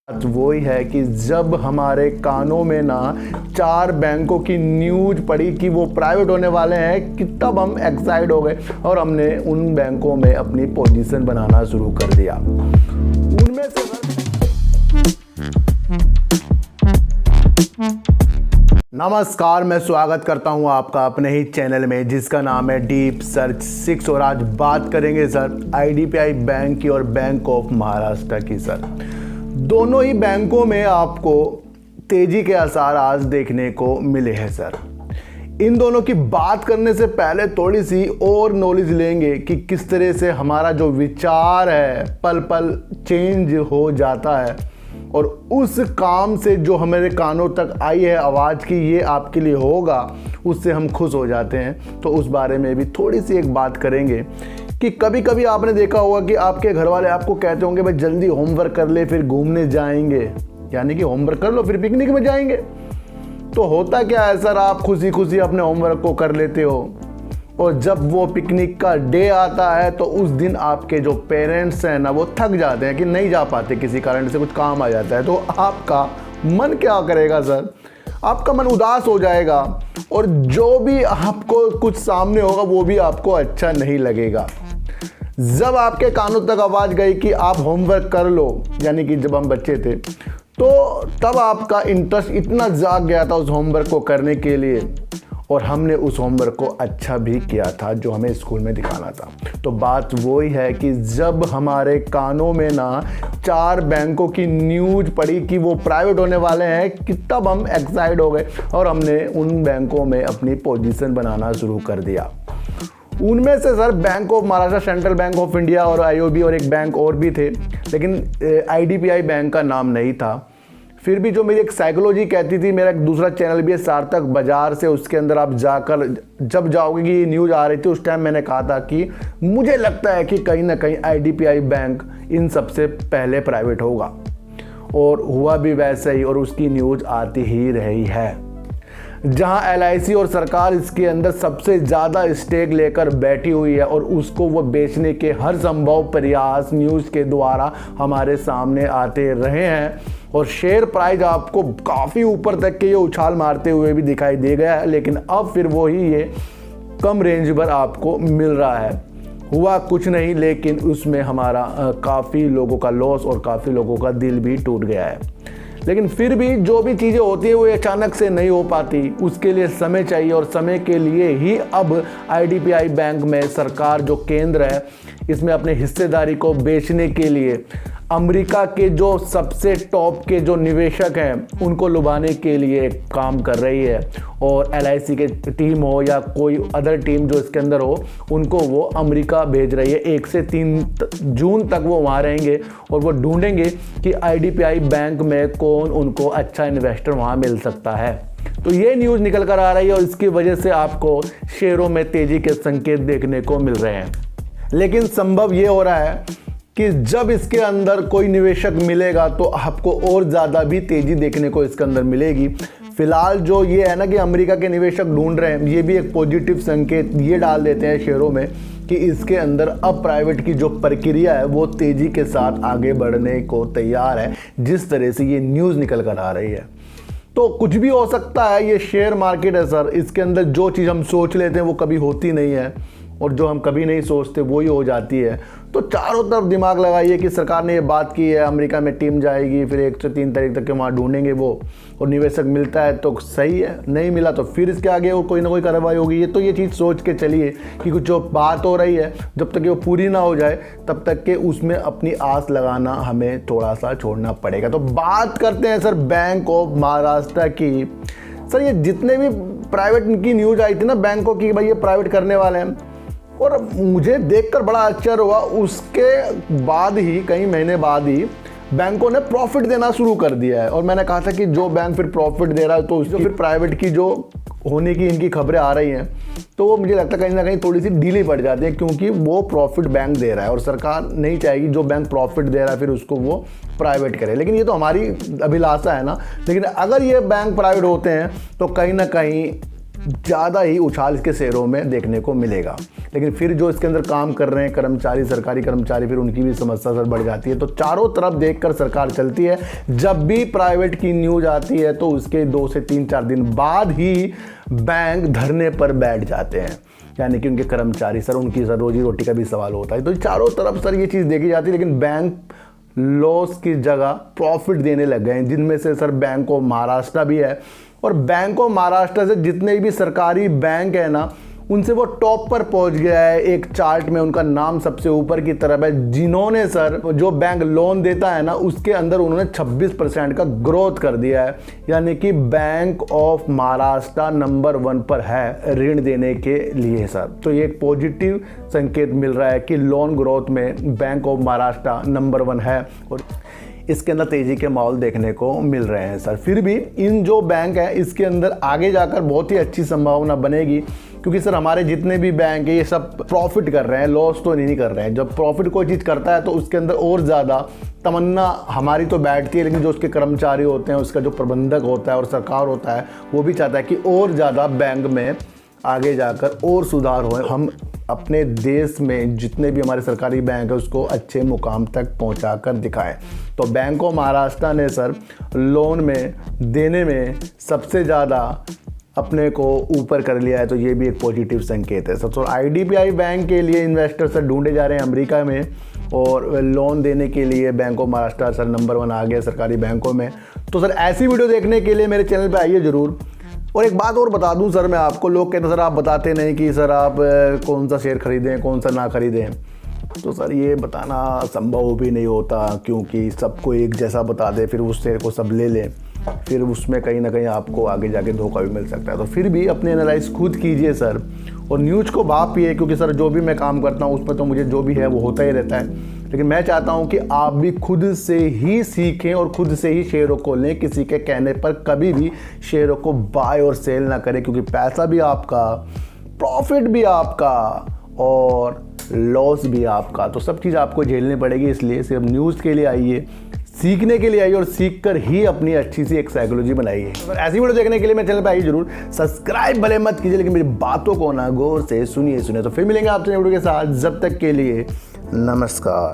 बात वही है कि जब हमारे कानों में ना 4 बैंकों की न्यूज पड़ी कि वो प्राइवेट होने वाले हैं कि तब हम एक्साइट हो गए और हमने उन बैंकों में अपनी पोजीशन बनाना शुरू कर दिया। उनमें से नमस्कार, मैं स्वागत करता हूं आपका अपने ही चैनल में जिसका नाम है डीप सर्च 6 और आज बात करेंगे सर आईडीबीआई बैंक की और बैंक ऑफ महाराष्ट्र की। सर दोनों ही बैंकों में आपको तेजी के आसार आज देखने को मिले हैं। सर इन दोनों की बात करने से पहले थोड़ी सी और नॉलेज लेंगे कि किस तरह से हमारा जो विचार है पल पल चेंज हो जाता है और उस काम से जो हमारे कानों तक आई है आवाज़ की ये आपके लिए होगा, उससे हम खुश हो जाते हैं। तो उस बारे में भी थोड़ी सी एक बात करेंगे कि कभी कभी आपने देखा होगा कि आपके घर वाले आपको कहते होंगे भाई जल्दी होमवर्क कर ले फिर घूमने जाएंगे, यानी कि होमवर्क कर लो फिर पिकनिक में जाएंगे। तो होता क्या है सर, आप खुशी खुशी अपने होमवर्क को कर लेते हो और जब वो पिकनिक का डे आता है तो उस दिन आपके जो पेरेंट्स हैं ना वो थक जाते हैं कि नहीं जा पाते, किसी कारण से कुछ काम आ जाता है, तो आपका मन क्या करेगा सर, आपका मन उदास हो जाएगा और जो भी आपको कुछ सामने होगा वो भी आपको अच्छा नहीं लगेगा। जब आपके कानों तक आवाज़ गई कि आप होमवर्क कर लो, यानी कि जब हम बच्चे थे तो तब आपका इंटरेस्ट इतना जाग गया था उस होमवर्क को करने के लिए और हमने उस होमवर्क को अच्छा भी किया था जो हमें स्कूल में दिखाना था। तो बात वही है कि जब हमारे कानों में ना 4 बैंकों की न्यूज पड़ी कि वो प्राइवेट होने वाले हैं कि तब हम एक्साइट हो गए और हमने उन बैंकों में अपनी पोजीशन बनाना शुरू कर दिया। उनमें से sir bank of Maharashtra, central bank of India और आईओबी और एक बैंक और भी थे, लेकिन आईडीबीआई बैंक का नाम नहीं था। फिर भी जो मेरी एक साइकोलॉजी कहती थी, मेरा एक दूसरा चैनल भी है सार्थक बाजार से, उसके अंदर आप जाकर जब जाओगे कि ये न्यूज़ आ रही थी उस टाइम मैंने कहा था कि मुझे लगता है कि कहीं ना कहीं आईडीबीआई बैंक इन सबसे पहले प्राइवेट होगा और हुआ भी वैसे ही और उसकी न्यूज़ आती ही रही है। जहां एलआईसी और सरकार इसके अंदर सबसे ज़्यादा स्टेक लेकर बैठी हुई है और उसको वो बेचने के हर संभव प्रयास न्यूज़ के द्वारा हमारे सामने आते रहे हैं और शेयर प्राइस आपको काफ़ी ऊपर तक के ये उछाल मारते हुए भी दिखाई दे गया है, लेकिन अब फिर वही ये कम रेंज पर आपको मिल रहा है। हुआ कुछ नहीं, लेकिन उसमें हमारा काफ़ी लोगों का लॉस और काफ़ी लोगों का दिल भी टूट गया है। लेकिन फिर भी जो भी चीज़ें होती है वो अचानक से नहीं हो पाती, उसके लिए समय चाहिए और समय के लिए ही अब आईडीबीआई बैंक में सरकार जो केंद्र है इसमें अपने हिस्सेदारी को बेचने के लिए अमेरिका के जो सबसे टॉप के जो निवेशक हैं उनको लुभाने के लिए काम कर रही है और एलआईसी के टीम हो या कोई अदर टीम जो इसके अंदर हो उनको वो अमेरिका भेज रही है। 1 से 3 जून तक वो वहाँ रहेंगे और वो ढूंढेंगे कि आईडीबीआई बैंक में कौन उनको अच्छा इन्वेस्टर वहाँ मिल सकता है। तो ये न्यूज़ निकल कर आ रही है और इसकी वजह से आपको शेयरों में तेज़ी के संकेत देखने को मिल रहे हैं। लेकिन संभव ये हो रहा है कि जब इसके अंदर कोई निवेशक मिलेगा तो आपको और ज़्यादा भी तेज़ी देखने को इसके अंदर मिलेगी। फिलहाल जो ये है ना कि अमेरिका के निवेशक ढूंढ रहे हैं, ये भी एक पॉजिटिव संकेत ये डाल देते हैं शेयरों में कि इसके अंदर अब प्राइवेट की जो प्रक्रिया है वो तेज़ी के साथ आगे बढ़ने को तैयार है, जिस तरह से ये न्यूज़ निकल कर आ रही है। तो कुछ भी हो सकता है, ये शेयर मार्केट है सर, इसके अंदर जो चीज़ हम सोच लेते हैं वो कभी होती नहीं है और जो हम कभी नहीं सोचते वो ही हो जाती है। तो चारों तरफ दिमाग लगाइए कि सरकार ने ये बात की है अमेरिका में टीम जाएगी, फिर 1 से 3 तारीख तक के वहाँ ढूंढेंगे वो और निवेशक मिलता है तो सही है, नहीं मिला तो फिर इसके आगे वो कोई ना कोई कार्रवाई होगी। ये तो ये चीज़ सोच के चलिए कि कुछ जो बात हो रही है जब तक वो पूरी ना हो जाए तब तक के उसमें अपनी आस लगाना हमें थोड़ा सा छोड़ना पड़ेगा। तो बात करते हैं सर बैंक ऑफ महाराष्ट्र की। सर ये जितने भी प्राइवेट की न्यूज़ आई थी ना बैंकों की भाई ये प्राइवेट करने वाले हैं, और मुझे देखकर बड़ा आश्चर्य हुआ, उसके बाद ही कई महीने बाद ही बैंकों ने प्रॉफिट देना शुरू कर दिया है। और मैंने कहा था कि जो बैंक फिर प्रॉफिट दे रहा है तो उसको फिर प्राइवेट की जो होने की इनकी खबरें आ रही हैं तो वो मुझे लगता है कहीं ना कहीं थोड़ी सी ढीली पड़ जाती है, क्योंकि वो प्रॉफिट बैंक दे रहा है और सरकार नहीं चाहेगी जो बैंक प्रॉफिट दे रहा है फिर उसको वो प्राइवेट करे। लेकिन ये तो हमारी अभिलाषा है ना। लेकिन अगर ये बैंक प्राइवेट होते हैं तो कहीं ना कहीं ज़्यादा ही उछाल इसके शेयरों में देखने को मिलेगा। लेकिन फिर जो इसके अंदर काम कर रहे हैं कर्मचारी, सरकारी कर्मचारी, फिर उनकी भी समस्या सर बढ़ जाती है। तो चारों तरफ देखकर सरकार चलती है। जब भी प्राइवेट की न्यूज़ आती है तो उसके 2 से 3-4 दिन बाद ही बैंक धरने पर बैठ जाते हैं, यानी कि उनके कर्मचारी सर, उनकी सर रोजी रोटी का भी सवाल होता है। तो चारों तरफ सर ये चीज़ देखी जाती है। लेकिन बैंक लॉस की जगह प्रॉफिट देने लग गए हैं, जिनमें से सर बैंक ऑफ महाराष्ट्र भी है। और बैंक ऑफ महाराष्ट्र से जितने भी सरकारी बैंक है ना, उनसे वो टॉप पर पहुंच गया है। एक चार्ट में उनका नाम सबसे ऊपर की तरफ है, जिन्होंने सर जो बैंक लोन देता है ना, उसके अंदर उन्होंने 26% का ग्रोथ कर दिया है। यानी कि बैंक ऑफ महाराष्ट्र नंबर 1 पर है ऋण देने के लिए सर। तो ये एक पॉजिटिव संकेत मिल रहा है कि लोन ग्रोथ में बैंक ऑफ महाराष्ट्र नंबर 1 है और इसके अंदर तेजी के माहौल देखने को मिल रहे हैं सर। फिर भी इन जो बैंक है इसके अंदर आगे जाकर बहुत ही अच्छी संभावना बनेगी, क्योंकि सर हमारे जितने भी बैंक है ये सब प्रॉफिट कर रहे हैं, लॉस तो नहीं कर रहे हैं। जब प्रॉफिट कोई चीज़ करता है तो उसके अंदर और ज़्यादा तमन्ना हमारी तो बैठती है, लेकिन जो उसके कर्मचारी होते हैं, उसका जो प्रबंधक होता है और सरकार होता है, वो भी चाहता है कि और ज़्यादा बैंक में आगे जाकर और सुधार हो। हम अपने देश में जितने भी हमारे सरकारी बैंक है उसको अच्छे मुकाम तक पहुंचा कर दिखाएं। तो बैंक ऑफ महाराष्ट्र ने सर लोन में देने में सबसे ज़्यादा अपने को ऊपर कर लिया है, तो ये भी एक पॉजिटिव संकेत है सर। तो IDBI बैंक के लिए इन्वेस्टर सर ढूंढे जा रहे हैं अमेरिका में, और लोन देने के लिए bank of Maharashtra sir number 1 आ गया सरकारी बैंकों में। तो सर ऐसी वीडियो देखने के लिए मेरे चैनल पे आइए ज़रूर। और एक बात और बता दूं सर मैं आपको, लोग कहते हैं सर आप बताते नहीं कि सर आप कौन सा शेयर खरीदें कौन सा ना खरीदें। तो सर ये बताना संभव भी नहीं होता, क्योंकि सबको एक जैसा बता दे फिर उस शेयर को सब ले लें, फिर उसमें कहीं ना कहीं आपको आगे जाके धोखा भी मिल सकता है। तो फिर भी अपने एनालाइज खुद कीजिए सर, और न्यूज़ को भापिए, क्योंकि सर जो भी मैं काम करता हूँ उसमें तो मुझे जो भी है वो होता ही रहता है। लेकिन मैं चाहता हूँ कि आप भी खुद से ही सीखें और खुद से ही शेयरों को लें। किसी के कहने पर कभी भी शेयरों को बाय और सेल ना करें, क्योंकि पैसा भी आपका, प्रॉफिट भी आपका और लॉस भी आपका। तो सब चीज़ आपको झेलनी पड़ेगी। इसलिए सिर्फ न्यूज़ के लिए आइए, सीखने के लिए आइए, और सीख कर ही अपनी अच्छी सी एक साइकोलॉजी बनाइए। ऐसी वीडियो देखने के लिए मेरे चैनल पे आइए जरूर। सब्सक्राइब भले मत कीजिए, लेकिन मेरी बातों को ना गौर से सुनिए। तो फिर मिलेंगे आपसे वीडियो के साथ, जब तक के लिए नमस्कार।